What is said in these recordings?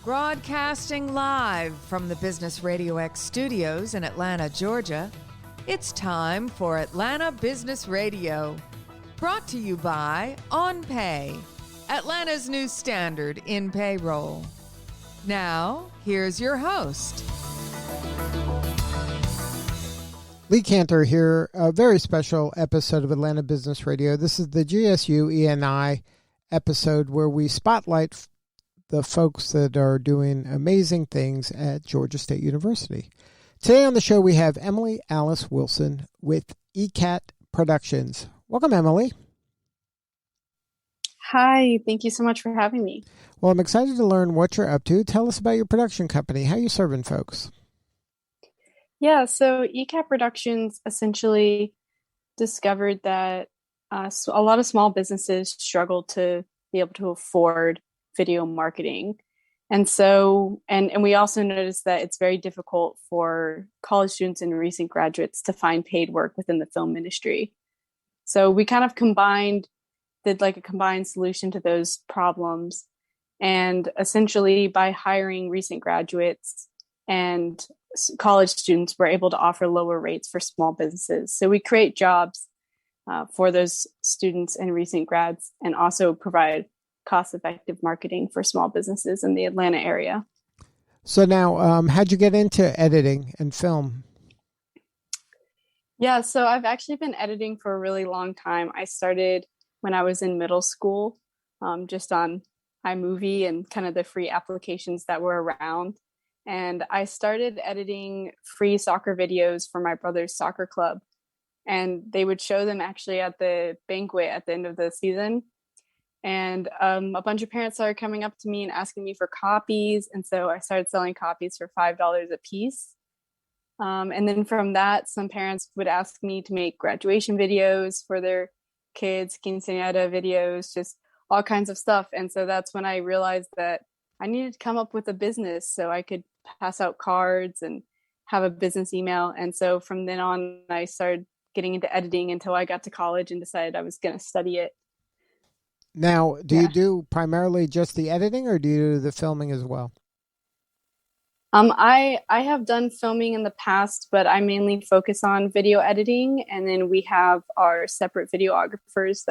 Broadcasting live from the Business RadioX studios in Atlanta, Georgia, it's time for Atlanta Business Radio. Brought to you by OnPay, Atlanta's new standard in payroll. Now, here's your host. Lee Cantor here, a very special episode of Atlanta Business Radio. This is the GSU E&I episode where we spotlight the folks that are doing amazing things at Georgia State University. Today on the show, we have Emily Alice Wilson with EKAT Productions. Welcome, Emily. Hi, thank you so much for having me. Well, I'm excited to learn what you're up to. Tell us about your production company. How are you serving folks? Yeah, so EKAT Productions essentially discovered that a lot of small businesses struggle to be able to afford video marketing. And so, and we also noticed that it's very difficult for college students and recent graduates to find paid work within the film industry. So we kind of did like a combined solution to those problems. And essentially by hiring recent graduates and college students, we're able to offer lower rates for small businesses. So we create jobs for those students and recent grads and also provide cost-effective marketing for small businesses in the Atlanta area. So now, how'd you get into editing and film? Yeah, so I've actually been editing for a really long time. I started when I was in middle school, just on iMovie and kind of the free applications that were around. And I started editing free soccer videos for my brother's soccer club. And they would show them actually at the banquet at the end of the season. And a bunch of parents started coming up to me and asking me for copies. And so I started selling copies for $5 a piece. And then from that, some parents would ask me to make graduation videos for their kids, quinceañera videos, just all kinds of stuff. And so that's when I realized that I needed to come up with a business so I could pass out cards and have a business email. And so from then on, I started getting into editing until I got to college and decided I was going to study it. Now, do you do primarily just the editing or do you do the filming as well? I have done filming in the past, but I mainly focus on video editing. And then we have our separate videographers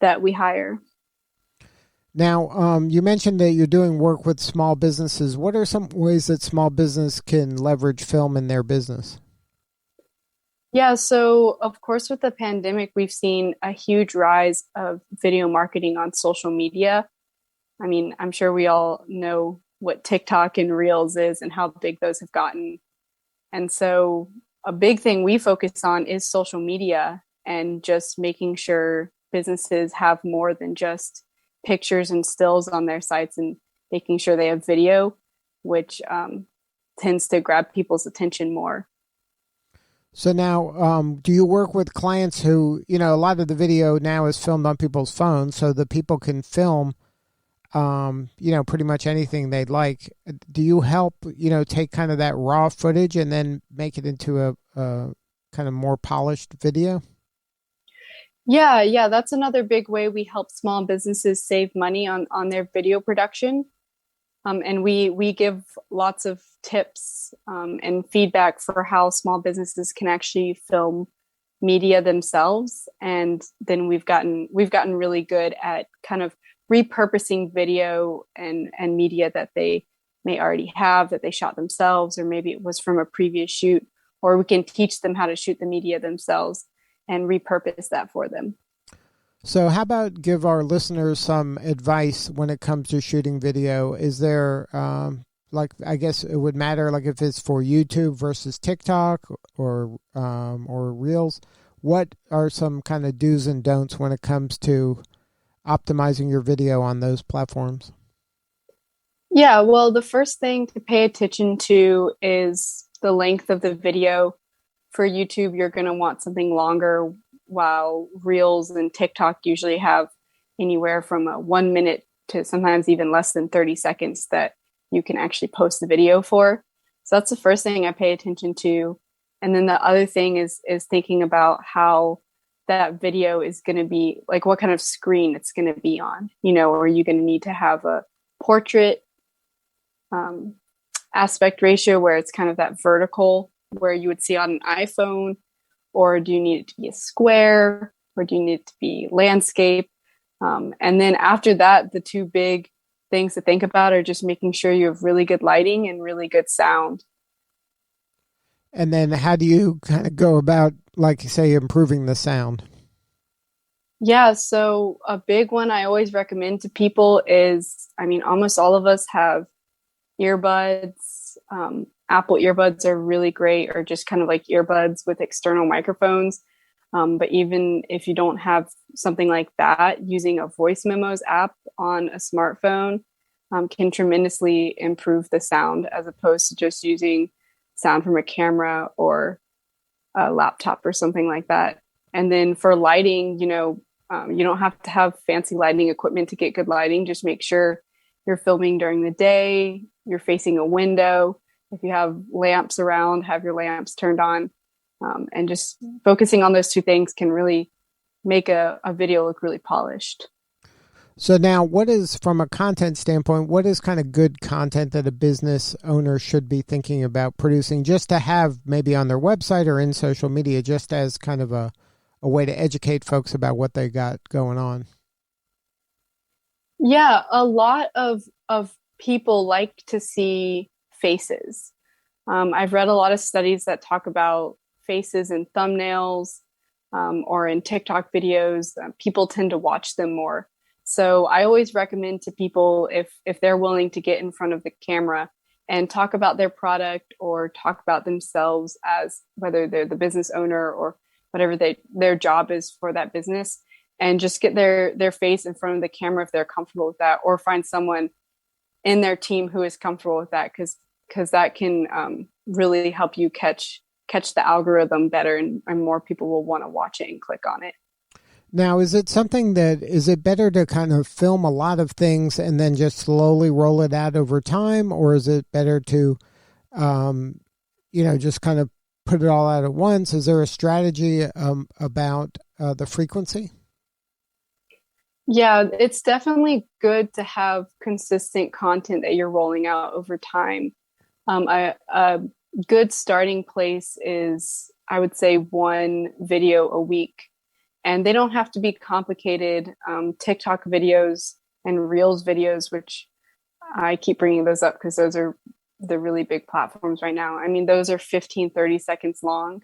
that we hire. Now, you mentioned that you're doing work with small businesses. What are some ways that small business can leverage film in their business? Yeah, so of course, with the pandemic, we've seen a huge rise of video marketing on social media. I mean, I'm sure we all know what TikTok and Reels is and how big those have gotten. And so a big thing we focus on is social media and just making sure businesses have more than just pictures and stills on their sites and making sure they have video, which tends to grab people's attention more. So now, do you work with clients who, a lot of the video now is filmed on people's phones so that people can film, pretty much anything they'd like. Do you help, take kind of that raw footage and then make it into a kind of more polished video? Yeah, that's another big way we help small businesses save money on their video production. And we give lots of tips and feedback for how small businesses can actually film media themselves. And then we've gotten really good at kind of repurposing video and media that they may already have that they shot themselves, or maybe it was from a previous shoot, or we can teach them how to shoot the media themselves and repurpose that for them. So how about give our listeners some advice when it comes to shooting video? Is there, I guess it would matter, like if it's for YouTube versus TikTok or Reels, what are some kind of do's and don'ts when it comes to optimizing your video on those platforms? Yeah, well, the first thing to pay attention to is the length of the video. For YouTube, you're going to want something longer, while Reels and TikTok usually have anywhere from 1 minute to sometimes even less than 30 seconds that you can actually post the video for. So that's the first thing I pay attention to. And then the other thing is thinking about how that video is going to be, like what kind of screen it's going to be on. Are you going to need to have a portrait aspect ratio where it's kind of that vertical where you would see on an iPhone, or do you need it to be a square, or do you need it to be landscape? And then after that, the two big things to think about are just making sure you have really good lighting and really good sound. And then how do you kind of go about, like you say, improving the sound? Yeah, so a big one I always recommend to people is, I mean, almost all of us have earbuds. Apple earbuds are really great, or just kind of like earbuds with external microphones. But even if you don't have something like that, using a voice memos app on a smartphone can tremendously improve the sound, as opposed to just using sound from a camera or a laptop or something like that. And then for lighting, you don't have to have fancy lighting equipment to get good lighting. Just make sure you're filming during the day, you're facing a window. If you have lamps around, have your lamps turned on. And just focusing on those two things can really make a video look really polished. So now, what is, from a content standpoint, what is kind of good content that a business owner should be thinking about producing, just to have maybe on their website or in social media, just as kind of a way to educate folks about what they got going on? Yeah, a lot of people like to see faces. I've read a lot of studies that talk about faces in thumbnails, or in TikTok videos. People tend to watch them more. So I always recommend to people, if they're willing to get in front of the camera and talk about their product or talk about themselves, as whether they're the business owner or whatever their job is for that business, and just get their face in front of the camera if they're comfortable with that, or find someone in their team who is comfortable with that, because that can really help you catch the algorithm better, and more people will want to watch it and click on it. Now, is it better to kind of film a lot of things and then just slowly roll it out over time? Or is it better to, just kind of put it all out at once? Is there a strategy about the frequency? Yeah, it's definitely good to have consistent content that you're rolling out over time. A good starting place is, I would say, one video a week. And they don't have to be complicated. TikTok videos and Reels videos, which I keep bringing those up because those are the really big platforms right now. I mean, those are 15, 30 seconds long.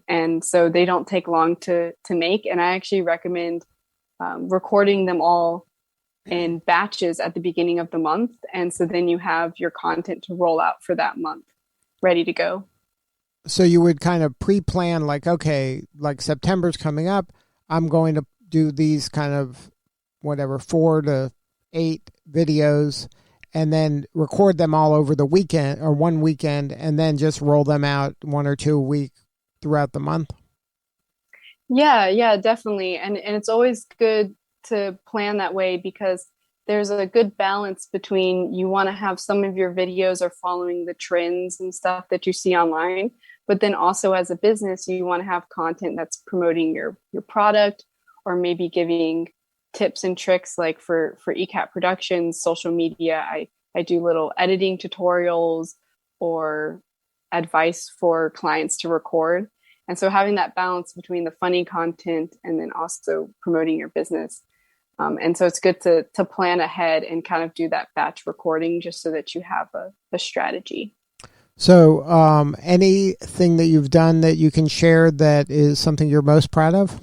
And so they don't take long to make. And I actually recommend recording them all in batches at the beginning of the month. And so then you have your content to roll out for that month ready to go. So you would kind of pre-plan, like, okay, like September's coming up, I'm going to do these kind of 4 to 8 videos, and then record them all over the weekend or one weekend, and then just roll them out 1 or 2 a week throughout the month. Yeah, definitely. And it's always good to plan that way, because there's a good balance between, you want to have some of your videos are following the trends and stuff that you see online, but then also as a business, you want to have content that's promoting your product, or maybe giving tips and tricks. Like for EKAT Productions, social media, I do little editing tutorials or advice for clients to record. And so having that balance between the funny content and then also promoting your business. And so it's good to plan ahead and kind of do that batch recording, just so that you have a strategy. So anything that you've done that you can share that is something you're most proud of?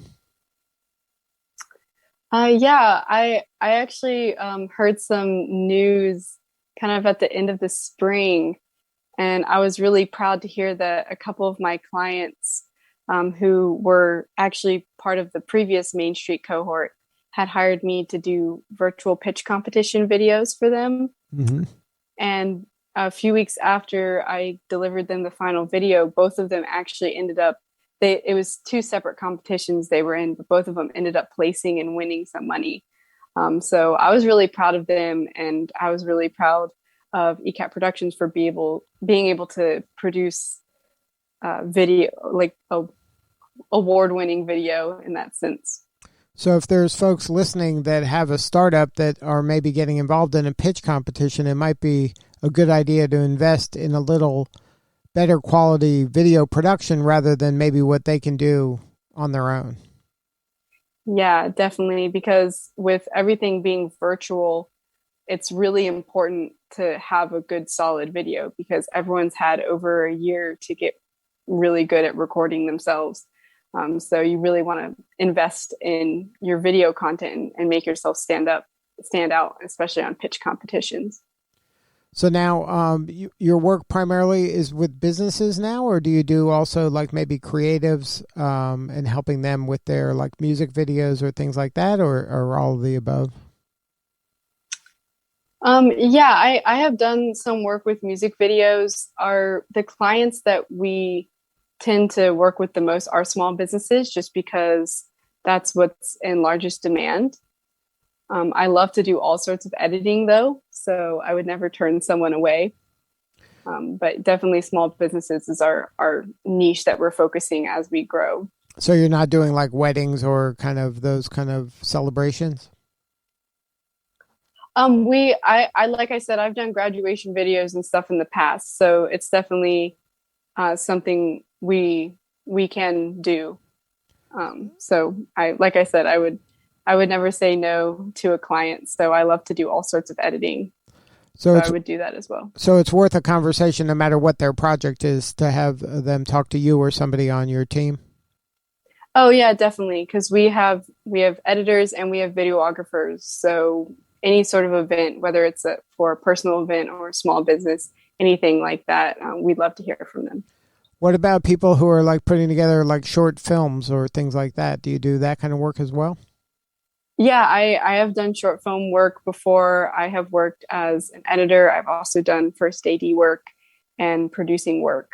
Yeah, I actually heard some news kind of at the end of the spring, and I was really proud to hear that a couple of my clients who were actually part of the previous Main Street cohort had hired me to do virtual pitch competition videos for them. Mm-hmm. And a few weeks after I delivered them the final video, both of them actually ended up, it was 2 separate competitions they were in, but both of them ended up placing and winning some money. So I was really proud of them, and I was really proud of EKAT Productions for being able to produce video, like a award-winning video in that sense. So if there's folks listening that have a startup that are maybe getting involved in a pitch competition, it might be a good idea to invest in a little better quality video production rather than maybe what they can do on their own. Yeah, definitely. Because with everything being virtual, it's really important to have a good solid video because everyone's had over a year to get really good at recording themselves. So you really want to invest in your video content and make yourself stand out, especially on pitch competitions. So now your work primarily is with businesses now, or do you do also like maybe creatives and helping them with their like music videos or things like that, or all of the above? Yeah, I have done some work with music videos. The clients that we tend to work with the most are small businesses just because that's what's in largest demand. I love to do all sorts of editing though, so I would never turn someone away. But definitely small businesses is our niche that we're focusing as we grow. So you're not doing like weddings or kind of those kind of celebrations? I like I said, I've done graduation videos and stuff in the past, so it's definitely something we can do. So like I said, I would never say no to a client. So I love to do all sorts of editing. So I would do that as well. So it's worth a conversation no matter what their project is to have them talk to you or somebody on your team. Oh yeah, definitely. Because we have editors and we have videographers. So any sort of event, whether it's for a personal event or a small business, anything like that, we'd love to hear from them. What about people who are like putting together like short films or things like that? Do you do that kind of work as well? Yeah, I have done short film work before. I have worked as an editor. I've also done first AD work and producing work.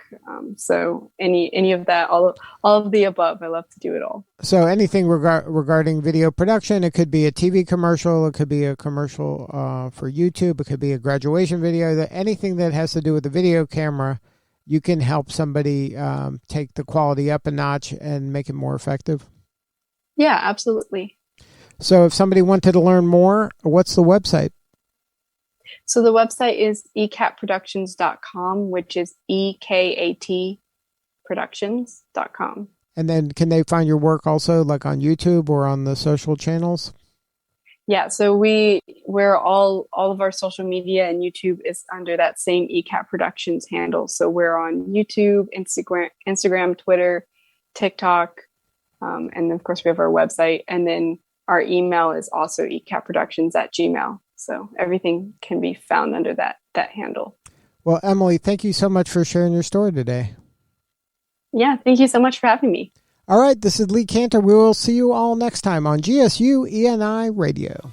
So any of that, all of the above, I love to do it all. So anything regarding video production, it could be a TV commercial, it could be a commercial for YouTube, it could be a graduation video, anything that has to do with the video camera, you can help somebody take the quality up a notch and make it more effective? Yeah, absolutely. So if somebody wanted to learn more, what's the website? So the website is ekatproductions.com, which is EKAT Productions.com. And then can they find your work also like on YouTube or on the social channels? Yeah, so we're all of our social media and YouTube is under that same EKAT Productions handle. So we're on YouTube, Instagram, Twitter, TikTok, and then of course we have our website. And then our email is also ekatproductions@gmail.com. So everything can be found under that handle. Well, Emily, thank you so much for sharing your story today. Yeah, thank you so much for having me. All right, this is Lee Cantor. We will see you all next time on GSU ENI Radio.